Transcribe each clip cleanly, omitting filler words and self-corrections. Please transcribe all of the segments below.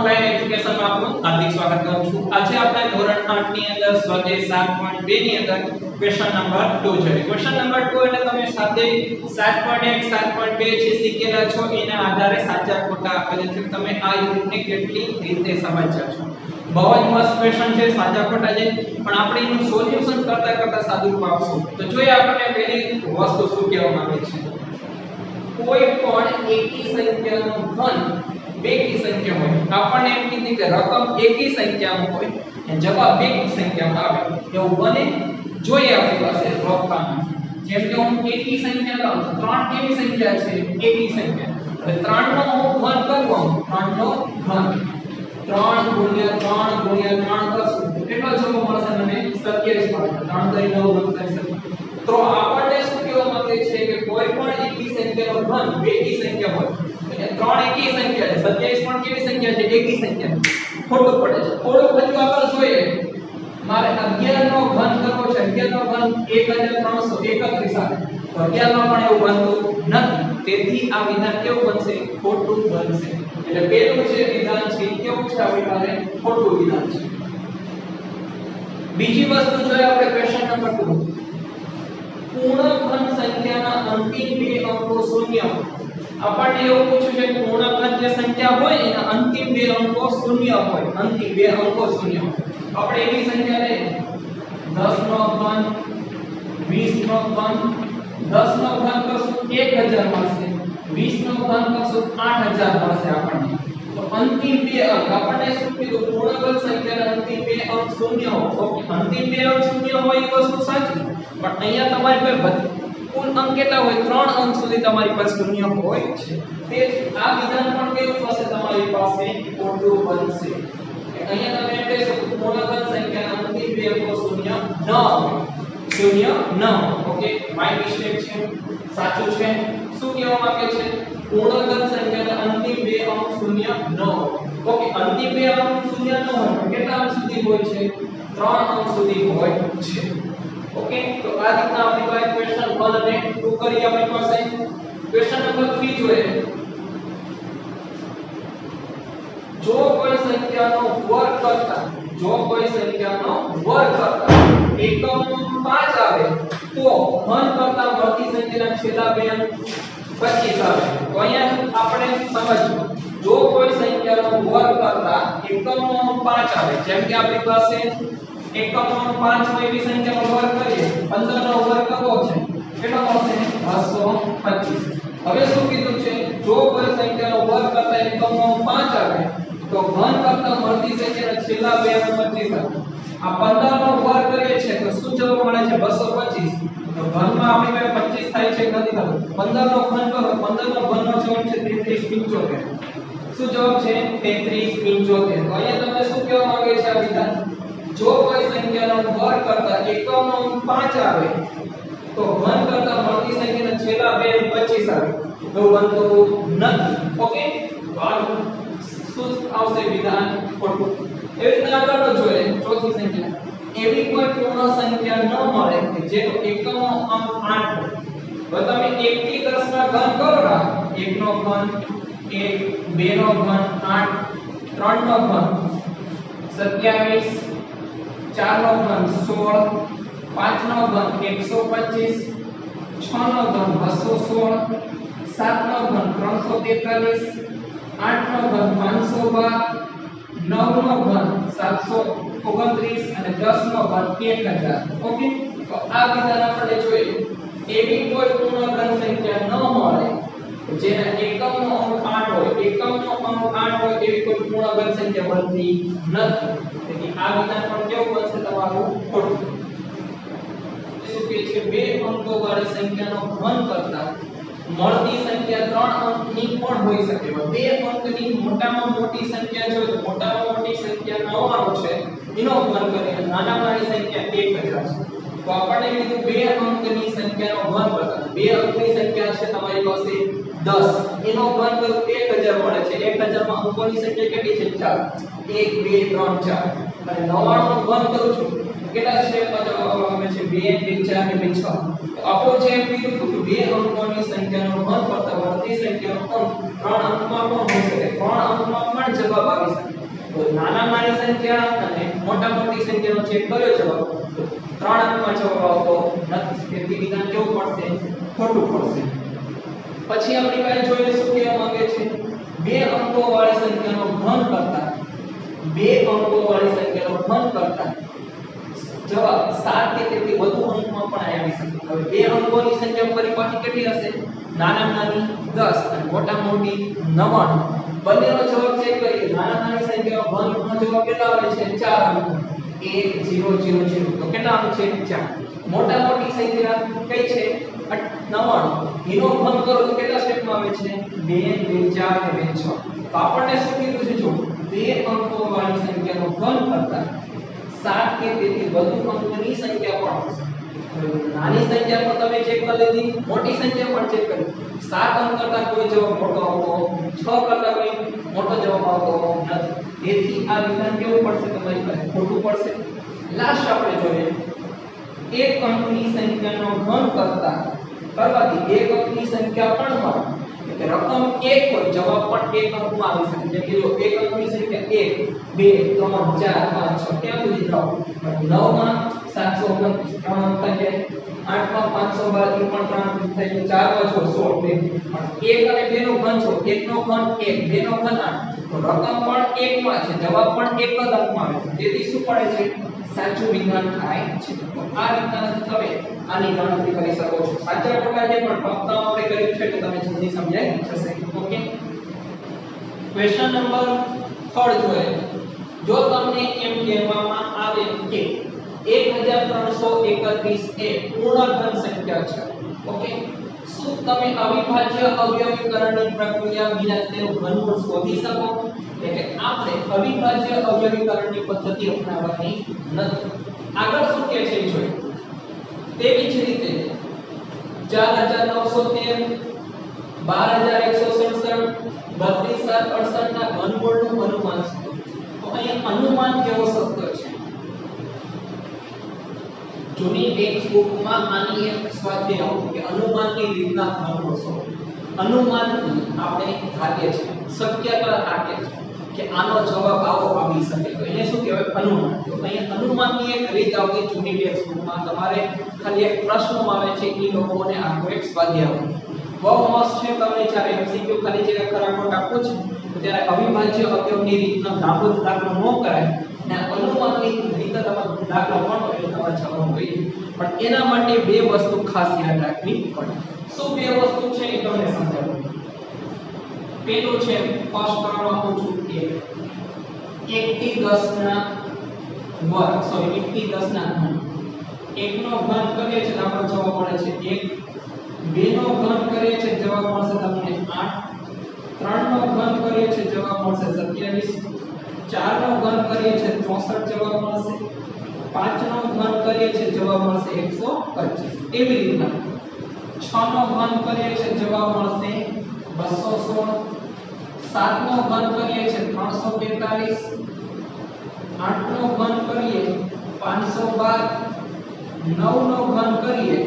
Online એજ્યુકેશનમાં આપનું હાર્દિક સ્વાગત કરું છું। આજે આપણે ધોરણ 8 ની અંદર સ્વાધ્યાય 7.2 ની અંદર ક્વેશ્ચન નંબર 2 છે। ક્વેશ્ચન નંબર 2 એટલે તમે સાથે 7.1 7.2 જે શીખેલા છો એના આધારે સાચા ખોટા આપેલા છે। તમે આ યુનિટને કેટલી રીતે સમજ્યા છો? બહુ જ મસ્ત ક્વેશ્ચન છે, સાચા ખોટા છે, પણ આપણે એનું સોલ્યુશન કરતા કરતા સાદું રૂપ આપશું। તો જોઈએ આપણે પહેલી વસ્તુ શું કહેવા માંગે છે। કોઈ પણ એકી સંખ્યાનો ઘન બેકી સંખ્યા હોય, આપણને એમ કીધું કે રકમ એકી સંખ્યામાં હોય અને જવાબ બેકી સંખ્યામાં આવે એવું બને જોઈએ આપણી પાસે રોકવામાં। જેમ કે હું એકી સંખ્યા લઉં, 3 કેવી સંખ્યા છે? એકી સંખ્યા। હવે 3 નો હું ઘન કરું, 3 નો ઘન 3 ગુણ્યા 3 કરશું તો કેટલો જવાબ મળશે? મને 27 મળશે। 3 કરી 9 કરી 27। તો આપણને શું કહેવા માંગે છે કે કોઈ પણ એકી સંખ્યાનો ઘન બેકી સંખ્યા હોય, ત્રણ એકી સંખ્યા છે, 27 પણ કેવી સંખ્યા છે? એકી સંખ્યા। ખોટું પડે છે, થોડું હજુ આગળ જોઈએ। મારે 11 નો ઘન કરવો છે, 11 નો ઘન 1331 આવે, તો 11 નો પણ એવું બનતું નથી, તેથી આ વિધાન કેવું બનશે? ખોટું બનશે। એટલે પહેલું જે વિધાન છે કેવું છે? આપણી પાસે ખોટું વિધાન છે। બીજી વસ્તુ જોઈએ આપણે ક્વેશ્ચન નંબર 2। પૂર્ણ ઘન સંખ્યાના અંતિમ બે અંકો શૂન્ય હોય। આપણને એવું પૂછ્યું છે કે પૂર્ણ ઘન જે સંખ્યા હોય એના અંતિમ બે અંકો શૂન્ય હોય, અંતિમ બે અંકો શૂન્ય હોય। આપણે એવી સંખ્યા લઈએ 10 નો ઘન, 20 નો ઘન, 10 નો ઘન કરશું 1000 મળશે, 20 નો ઘન કરશું 8000 મળશે આપણને। તો અંતિમ બે અંક આપણને શું કીધું? પૂર્ણ ઘન સંખ્યાના અંતિમ બે અંક શૂન્ય હોય। ઓકે, અંતિમ બે અંક શૂન્ય હોય એ વસ્તુ સાચી, પણ અહીંયા તમારી પાસે કુલ અંક કેટલા હોય? 3 અંક સુધી તમારી પાસે શૂન્ય હોય છે, તેથી આ વિધાન પણ કેવું થશે? તમારી પાસે ખોટું બનશે। અહીંયા તમે એમ કહી શકો પૂર્ણ ઘન સંખ્યાના અંતિમ બે અંકો શૂન્ય ન હોય, શૂન્ય ન હોય। ઓકે, માય મિસ્ટેક છે, સાચું છે। શું કહેવા માંગે છે? પૂર્ણ ઘન સંખ્યાના અંતિમ બે અંક શૂન્ય ન હોય। ઓકે, અંતિમ બે અંક શૂન્ય ન હોય તો કેટલા અંક સુધી હોય છે? 3 અંક સુધી હોય છે। ઓકે, તો આ રીતના આપણી પાસે ક્વેશ્ચન 1 અને 2 કરી આપણી પાસે। ક્વેશ્ચન નંબર 3 જોઈએ। જો કોઈ સંખ્યાનો વર્ગ કરતા એકમનો 5 આવે તો ઘન કરતા મળતી સંખ્યાના છેલ્લા બે અંક 25 આવે। તો અહીંયા આપણે સમજવું, જો કોઈ સંખ્યાનો વર્ગ કરતા એકમનો 5 આવે, જેમ કે આપણી પાસે એકમનો 5 હોય એવી સંખ્યાનો વર્ગ કરીએ, 15 નો વર્ગ કરવો છે, કેટલો મળશે? 225। હવે શું કીધું છે? જો કોઈ સંખ્યાનો વર્ગ કરતા એકમનો 5 આવે તો ઘન કરતા મળતી સંખ્યાના છેલ્લા બે અંક 25 આવે। આ 15 નો વર્ગ કરીએ છે તો શું જવાબ મળે છે? 225। તો ઘનમાં આપણી પાસે 25 થાય છે કે નથી થતું? 15 નો ઘન કરો, 15 નો ઘનનો જવાબ છે 3375। શું જવાબ છે? 3375। તો અહીંયા તમને શું કહેવા માંગે છે આ વિધાન? જો કોઈ સંખ્યાનો વર્ગ કરતા એકમનો 5 આવે તો ઘન કરતા મળતી સંખ્યાના છેલ્લા બે અંક 25 આવે, તો બનતું નથી। ઓકે, તો આ શું આવશે વિધાન? ખોટું। એવી રીતે આગળ જોઈએ ચોથી સંખ્યા। એવી કોઈ પૂર્ણ સંખ્યા ન મળે કે જેનો એકમનો અંક 8 હોય। તો તમે 1 થી 10 ના ઘન કરો ના, 1 નો ઘન 1, 2 નો ઘન 8, 3 નો ઘન 27, 4 નો ઘન 16, 5 નો ઘન 125, 6 નો ઘન 216, 7 નો ઘન 343, 8 નો ઘન 512, 9 નો ઘન 729 અને 10 નો ઘન 1000। ઓકે, તો આ વિધાન આપણે જોઈએ એવી કોઈ પૂર્ણ ઘન સંખ્યા ન મળે જેના એકમનો અંક 8 હોય, એકમનો અંક 8 હોય એવી કોઈ પૂર્ણ ઘન સંખ્યા બનતી નથી, તેથી આ વિધાન પણ કેવું બનશે? તમારું ખોટું। શું કહે છે? બે અંકો વાળી સંખ્યાનો ઘન કરતા મળતી સંખ્યા 3 અંકની પણ હોઈ શકે। 2 અંકની મોટામાં મોટી સંખ્યા જો મોટામાં મોટી સંખ્યા 99 છે એનો ઘન કરીએ, નાનામાં નાની સંખ્યા 1000 છે, તો આપણને કીધું 2 અંકની સંખ્યાનો ઘન કરતા 2 અંકની સંખ્યા છે તમારી પાસે 10, એનો ઘન કરો 1000 મળે છે। 1000 માં અંકોની સંખ્યા કેટલી છે? 4, 1 2 3 4, અને 99 નો ઘન કરું છું કેટલા સ્ટેપમાં જવાબ આવે છે 2 2 4 અને 2 6 તો આપણો જે કીધું કે બે અંકોની સંખ્યાનો ઘન કરતા વધતી સંખ્યાનો અંક 3 અંકમાં પણ હોઈ શકે 3 અંકમાં પણ જવાબ આવી શકે તો નાની સંખ્યા અને મોટી સંખ્યાનો ચેક કર્યો જવાબ તો 3 અંકમાં જવાબ આવતો નથી તેથી વિધાન કેવું પડશે ખોટું પડશે પછી આપણી પાસે જોઈએ શું કહેવા માંગે છે બે અંકો વાળી સંખ્યાનો ઘન કરતા બે અંકો વાળી સંખ્યાનો ઘન કરતા જવાબ 7 કે તેથી વધુ અંકમાં પણ આવી શકે હવે બે અંકોની સંખ્યા પરિપાટી કેટલી હશે નાની 10 અને મોટી 99 બંનેનો જવાબ ચેક કરીએ નાની સંખ્યાનો ઘનનો જવાબ કેટલા આવે છે 4 અંક 1 0 0 0 તો કેટલા અંક છે 4 મોટી સંખ્યા કઈ છે 99 એનો ઘન કરો તો કેટલા સ્ટેપમાં આવે છે 2 2 4 અને 2 6 તો આપણને શું કીધું છે જો બે અંકો વાળી સંખ્યાનો ઘન કરતા 7 કે તેથી વધુ અંકની સંખ્યા પણ હશે નાની સંખ્યા પણ તમે ચેક કરી લીધી મોટી સંખ્યા પણ ચેક કરી 7 અંક કરતા કોઈ જવાબ મોટો આવતો 6 કરતા કોઈ મોટો જવાબ આવતો નથી તેથી આ વિધાન કેવું પડશે તમારી પાસે ખોટું પડશે લાસ્ટ આપણે જોઈએ એક અંકની સંખ્યાનો ઘન કરતા કરવાથી એક અંકની સંખ્યા પણ મળે એટલે રકમ 1 હોય જવાબ પણ એક અંકમાં આવી શકે જેમ કે જો એક અંકની સંખ્યા 1 2 3 4 5 6 ક્યાં સુધી જાઓ 9 માં 729 3 અંક થાય 8 માં 512 પણ 3 થાય 4 માં 16 પણ 1 અને 2 નો ઘન છો 1 નો ઘન 1 2 નો ઘન 8 તો રકમ પણ 1 માં છે જવાબ પણ એક જ અંકમાં આવે છે તેથી શું પડે છે સાચું વિધાન થાય છે તો આ રીતના તમે આની ગણતરી કરી શકો છો સાચા ખોટા જે પણ ફક્ત આપણે કર્યું છે તો તમે જલ્દી સમજાઈ જશે ઓકે ક્વેશ્ચન નંબર 3 જોઈએ જો તમને એમ કહેવામાં આવે કે 1331 એ પૂર્ણ ઘન સંખ્યા છે ઓકે શું તમે અવિભાજ્ય અવયવીકરણની પ્રક્રિયા વિના તેનું ઘનમૂળ શોધી શકો એટલે આપણે અવિભાજ્ય અવયવીકરણની પદ્ધતિ અપનાવવાની નથી આગળ શું કહે છે જોઈએ તેવી જ રીતે 4913 12167 32768 ના ઘનમૂળનું અનુમાન છે તો અહીંયા અનુમાન કેવો શબ્દ છે જૂની ટેક્સ્ટ બુકમાં આની એક સ્વાધ્યાય આવતો કે અનુમાનની રીતના ઘનમૂળ શોધો અનુમાન આપણે ધારીએ છીએ શક્યતા રાખીએ છીએ કે આનો જવાબ આવો આવી શકે તો એને શું કહેવાય અનુમાન તો અહીંયા અનુમાનની એક રીત આવતી જૂની ટેક્સ્ટ બુકમાં તમારે ખાલી એક પ્રશ્નો આવે છે એ લોકોને આખો એક સ્વાધ્યાય બહુ મસ્ત છે તમને જ્યારે એમસીક્યુ ખાલી જગ્યા ખરા ખોટા પૂછે તો ત્યારે અવિભાજ્ય અવયવની રીતનો દાખલો ન કરાય ને અનુમાનની રીત તમારો દાખલો પણ હોય તમારે જવાબ જોઈએ પણ એના માટે બે વસ્તુ ખાસ યાદ રાખવી પડે શું બે વસ્તુ છે એ તમને સમજાવું પેલું છે ફર્સ્ટ કરવા માંગુ છું 1 થી 10 ના વર્ગ 1 થી 10 ના ઘન 1 નો ઘન કરીએ છે તો આપણો જવાબ મળે છે 1 2 નો ઘન કરીએ છે જવાબ મળશે તમને 8 3 નો ઘન કરીએ છે જવાબ મળશે 27 4 નો ઘન કરીએ છે 64 જવાબ મળશે 5 નો ઘન કરીએ છે જવાબ મળશે 125 એવી રીતના 6 નો ઘન કરીએ છે જવાબ મળશે 216 7 નો ઘન કરીએ છે 342 8 નો ઘન કરીએ 512 9 નો ઘન કરીએ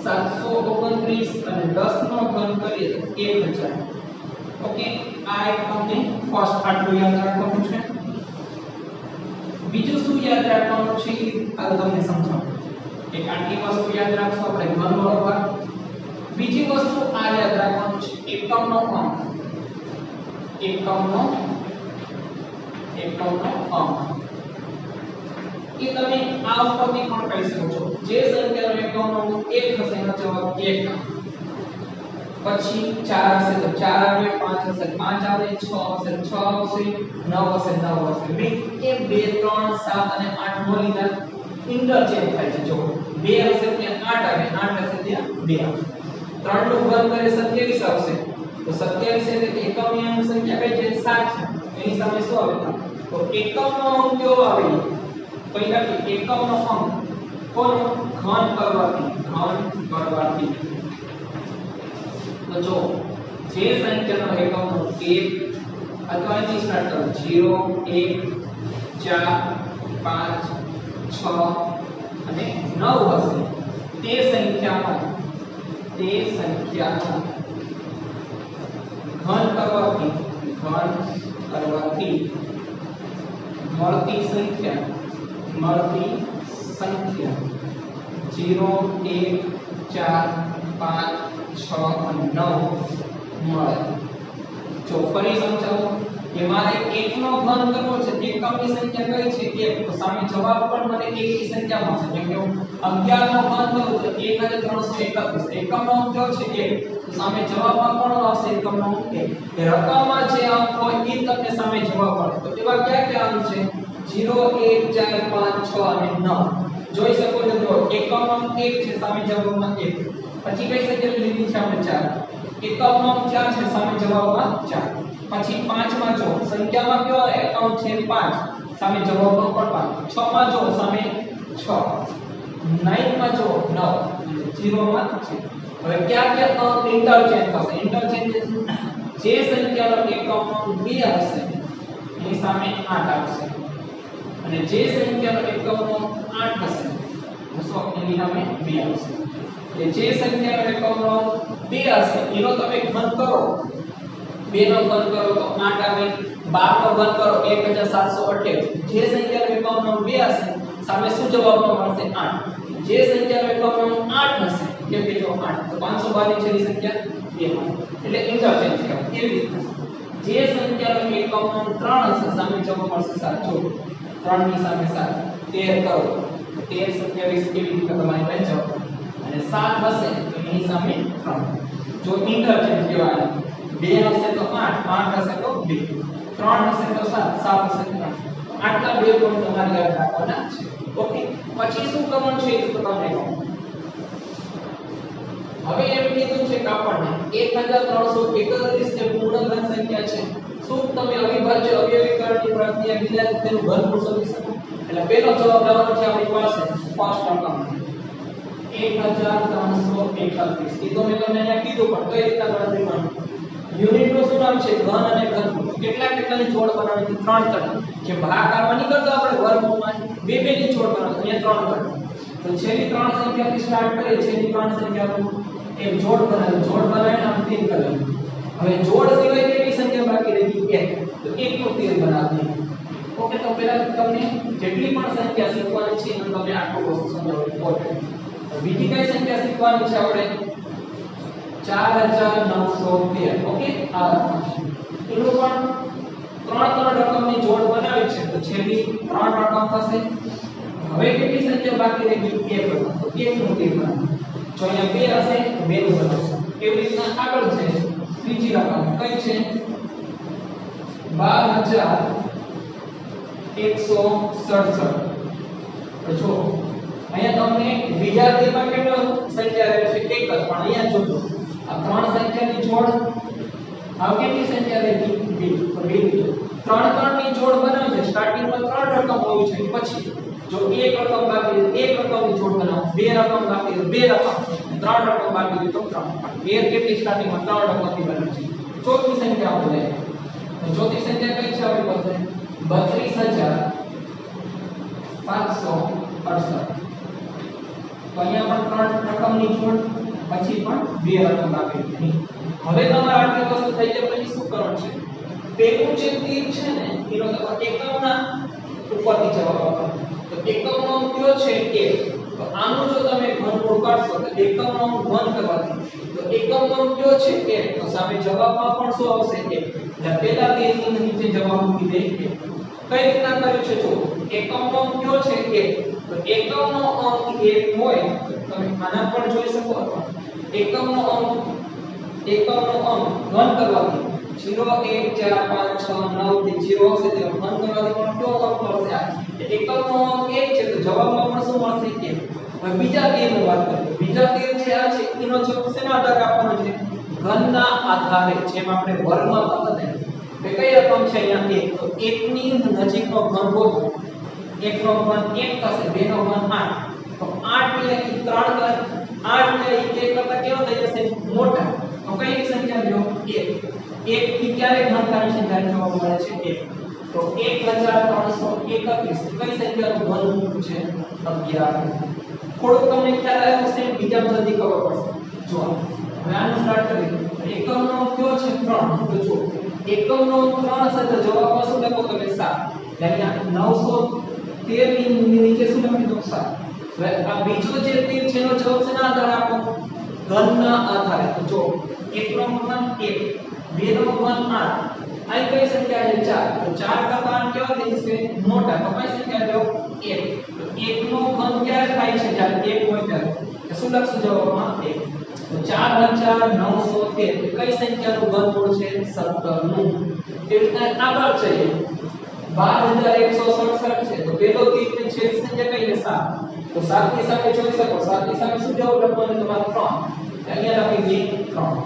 729 અને 10 નો ઘન કરીએ તો 1000 ઓકે આ એક તમને ફર્સ્ટ આટલું યાદ રાખવાનું છે બીજું શું યાદ રાખવાનું છે આ તમને સમજાવું એક આટલી વસ્તુ યાદ રાખશો આપણે ઘન બરોબર બીજી વસ્તુ આ યાદ રાખવાનું છે એકમનો અંક એકમનો અંક એ તમે આ ઉપરથી પણ કહી શકો છો જે સંખ્યાનો એકમનો અંક 1 હશે એનો જવાબ 1 પછી 4 હશે તો 4 આવે 5 હશે 5 આવે 6 હશે 6 આવશે 9 હશે 9 હશે બે કે 2 3 7 અને 8 નો લીધા ઇન્ટરચેન્જ થાય છે જો 2 હશે ત્યાં 8 આવે 8 હશે ત્યાં 2 આવે 3 નું ઘન કરે 27 આવશે તો 27 એટલે એકમની અંક સંખ્યા કઈ છે 7 છે એની સામે શું આવે તો એકમનો અંક કયો આવે પહેલા કે એકમનો અંક કોનો ઘન કરવાથી તો જો જે સંખ્યાનો એકમનો 1 અથવા એની સ્ટાર્ટ કરો 0 1 4 5 6 અને 9 હશે તે સંખ્યાનો ઘન કરવાથી મળતી સંખ્યા 0 1 4 5 6 અને 9 મળે. જો ફરી સમજાવું કે મારે 1 નો ઘન કરવો છે, એકમની સંખ્યા કઈ છે 1, તો સામે જવાબ પણ મને 1 ની સંખ્યા મળશે. જેમ કે હું 11 નો ઘન કરું તો 1331 એકમનો અંક કયો છે 1, તો સામે જવાબમાં પણ આવશે એકમનો અંક 1. એ રકમમાં જે અંક હોય એ તમને સામે જવાબ મળે. તો એવા કયા અંક છે 0 1 4 5 6 અને 9. જોઈ શકો છો, જો એકમનો અંક 1 છે, સામે જવાબમાં 1. પછી કઈ સંખ્યા લીધી છે આપણે 4, એકમનો અંક 4 છે, સામે જવાબમાં 4. પછી 5 માં જો સંખ્યામાં કયો અંક છે 5, સામે જવાબમાં પણ 5. 6 માં જો સામે 6, 9 માં જો 9, 0 માં છે. હવે ક્યાં અંક ઇન્ટરચેન્જ થશે? ઇન્ટરચેન્જ જે સંખ્યાનો એકમનો અંક 2 હશે એની સામે 8 આવશે, અને જે સંખ્યાનો એકમનો અંક 8 હશે તો એની સામે 2 આવશે. એટલે જે સંખ્યાનો એકમનો અંક 2 હશે એનો તમે ઘન કરો, 2 નો ઘન કરો તો 8 આવે, 12 નો ઘન કરો 1728. જે સંખ્યાનો એકમનો અંક 2 હશે સામે શું જવાબમાં મળશે 8. જે સંખ્યાનો એકમનો અંક 8 હશે કે બે તો 8, તો 522 જેની સંખ્યા 2 મળે. એટલે ઇન્ટરચેન્જ કહેવાય. કેવી રીતે? જે સંખ્યાનો એકમનો અંક 3 હશે સામે જવાબ મળશે 7. જો 3 ની સામે 7, 13 કરો 13 27 કેવી રીતે તમારી વહેંચો, અને 7 હશે તો એની સામે 3. જો ઇન્ટરચેન્જ કહેવાય. 2 હશે તો 8, 8 હશે તો 2, 3 હશે તો 7, 7 હશે તો 8. આટલા બે પોઈન્ટ તમારે યાદ રાખવાના છે. ઓકે, પછી શું કરવાનું છે એ તો તમને કહું. હવે એમ કીધું છે કે આપણને 1331 જે પૂર્ણઘન સંખ્યા છે, શું તમે અવિભાજ્ય અવયવીકરણની પ્રક્રિયા વિના તેનું ઘનમૂળ શોધી શકો? એટલે પહેલો જવાબ લાવવાનો છે આપણી પાસે ફર્સ્ટ રકમ 1331. એ તો મેં તમને અહીંયા કીધું, પણ કઈ રીતના ગણતરી કરવાની? યુનિટ નું શું નામ છે? ઘન અને ઘનમૂળ. કેટલાની જોડ બનાવવાની? 3 જે ભાગાકારમાં નહીં કરતો આપણે વર્ગમૂળમાં 2 ની જોડ બનાવવાની, અહીંયા 3 કરવાની. તો છેલ્લી 3 સંખ્યાથી સ્ટાર્ટ કરીએ, છેલ્લી 3 સંખ્યાનું એક જોડ બનાવી, જોડ બનાવીને આમ તીર કરવાનું. હવે જોડ સિવાય કેટલી સંખ્યા બાકી રહી? 1. તો 1 નું તીર બનાવવાનું. ઓકે, તો પહેલા તમને જેટલી પણ સંખ્યા શીખવાની છે એનું તમને આખું વસ્તુ સમજાવવું ઇમ્પોર્ટન્ટ. તો બીજી કઈ સંખ્યા શીખવાની છે આપણે? 4913. ઓકે, આ એનું પણ 3 રકમની જોડ બનાવી છે, તો છેલ્લી 3 રકમ થશે. હવે કેટલી સંખ્યા બાકી રહી? 1 રકમ. તો 1 નું તીર બનાવવાનું. જો અહીંયા 2 હશે તો 2 નું બનાવશું. એવી રીતના આગળ છે ત્રીજી રકમ કઈ છે? 12167. તો જો અહીંયા તમને બીજા તીરમાં કેટલો સંખ્યા રહે છે? 1 જ. પણ અહીંયા જોજો આ 3 સંખ્યાની જોડ આ કેટલી સંખ્યા રહી? 2. તો 2 ની 3 ની જોડ બનાવે છે. સ્ટાર્ટિંગમાં 3 રકમ હોવી જોઈએ, પછી જો 1 રકમ બાકી 1 રકમની જોડ બનાવો, 2 રકમ બાકી 2 રકમ, 3 રકમ બાકી તો 3. 2 કેટલી સ્ટાર્ટિંગમાં 3 રકમથી બને છે. ચોથી સંખ્યા આપણે લે. તો ચોથી સંખ્યા કઈ છે આપણી પાસે? 32768. તો અહીંયા પણ 3 રકમની જોડ, પછી પણ 2 રકમ બાકી છે. હવે તમારે આટલી વસ્તુ થઈ જાય પછી શું કરવાનું છે? પેલું જે તીર છે ને એનો તમારે એકમના ઉપરથી જવાબ આપવાનો. તો એકમનો અંક કયો છે? 1. તો આનું જો તમે ઘનમૂળ કાઢશો તો એકમનો અંક ઘન કરવાથી તો એકમનો અંક કયો છે? 1. તો સામે જવાબમાં પણ શું આવશે? 1. એટલે પહેલા તીરની નીચે જવાબ મૂકી દે 1. કઈ રીતના કર્યું છે? જો એકમનો અંક કયો છે? 1. તો એકમનો અંક 1 હોય તો તમે આના પર જોઈ શકો છો. એકમનો અંક ઘન કરવાથી 0 1 4 5 6 9 થી 0 હશે તે ઘન કરવાથી પણ કયો અંક મળશે? આ એકમનો અંક 1 છે તો જવાબમાં પણ શું મળશે? 1. હવે બીજા તીરની વાત કરીએ. બીજા તીર છે આ છે, એનો જવાબ શેના આધારે આપવાનો છે? ઘનના આધારે. જેમ આપણે વર્ગમાં હતા ને કે કઈ રકમ છે અહીંયા 1, તો 1 ની નજીકનો ઘન ગોતો. 1 નો ઘન 1 થશે, 2 નો ઘન 8. તો 8 ને 3 કર, 8 ને 1 કરતા કેવો થઈ જશે? મોટા. તો કઈ સંખ્યા લ્યો? 1. 1 થી ક્યારે ઘન થાય છે? જ્યારે જવાબ મળે છે 1. તો 1331 કઈ સંખ્યાનું ઘનમૂળ છે 11. થોડુંક તમને ખ્યાલ આવ્યો છે, બીજા જલ્દી ખબર પડશે. જો હવે આનું સ્ટાર્ટ કરીએ. એકમનો કયો છે 3. તો જો એકમનો 3 હશે તો જવાબમાં શું લખો તમે 7. એટલે અહીંયા 913 ની નીચે શું લખી દો 7. હવે આ બીજો જે તીર છે એનો જવાબ છે ના આધાર આપો ઘનના આધારે. તો જો 1 નો ઘન 1, 2 નો ઘન 8, આ કઈ સંખ્યા છે 4. તો 4 કરતા 8 કેવા દેખાશે મોટા. તો કઈ સંખ્યા લો 1. તો 1 નો ઘન ક્યારે થાય છે જ્યારે 1 હોય ત્યારે. તો શું લખશું જવાબમાં 1. તો 4 × 4 913 કઈ સંખ્યાનું ઘનમૂળ છે 17 નું. એ રીતના આગળ છે 12167 છે. તો પેલો તીર ને છેલ્લી સંખ્યા કઈ છે 7. તો 7 ની સામે જોઈ શકો 7 ની સામે શું જવાબ લખવાનો તમારે 3. અહીંયા લખી દઈએ 3.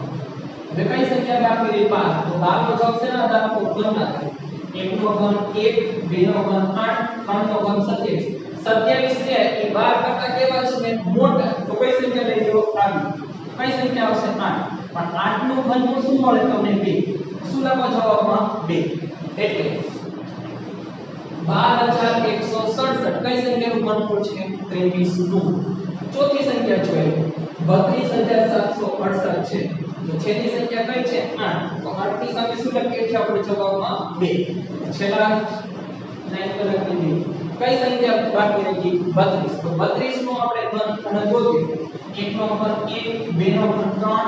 હવે કઈ સંખ્યા બાકી રહી 12. તો 12 નો જવાબ છે ને આધાર આપો ઘનના થાય. 1 નો ઘન 1, 2 નો ઘન 8, 3 નો ઘન 27. 27 છે એ 12 કરતા કેવા છે મોટા. તો કઈ સંખ્યા લઈ લો આવી. કઈ સંખ્યા આવશે 8. પણ 8 નું ઘનમૂળ શું મળે તમને 2. શું લખો જવાબમાં 2. એટલે 12167 કઈ સંખ્યાનું ઘનમૂળ છે 23 નું. ચોથી સંખ્યા જોઈએ 32768 છે. તો છેલ્લી સંખ્યા કઈ છે 8. તો 8 ની સામે શું લખીએ છીએ આપણે જવાબમાં 2. છેલ્લા લાઈન પર લખી દઈએ કઈ સંખ્યા બાકી રહી 32. તો 32 નું આપણે ઘન અને જોઈએ 1 નો ઘન 1, 2 નો ઘન 3,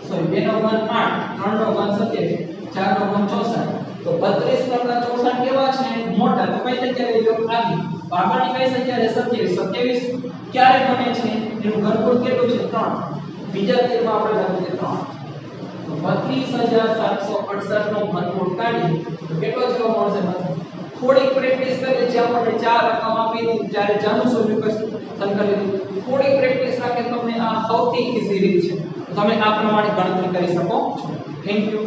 સોરી 2 નો ઘન 8, 3 નો ઘન 27, 4 નો ઘન 64. તો 32 કરતા 64 કેવા છે મોટા. તો કઈ સંખ્યા લઈ લો આવી. આગળની કઈ સંખ્યા છે 27. 27 ક્યારે બને છે એનું ઘનમૂળ કેટલું છે 3. બીજા તીરમાં આપણે લખીએ 3. તો 32768 નો ઘનમૂળ કાઢી તો કેટલો જવાબ મળશે થોડીક પ્રેક્ટિસ કરીએ જે આપણે 4 રકમ આપી હતી ત્યારે જાણું સોલ્યુશન કરી દીધું. થોડીક પ્રેક્ટિસ રાખે તમને આ સૌથી ઈઝી રીત છે. તમે આ પ્રમાણે ગણતરી કરી શકો છો. Thank you.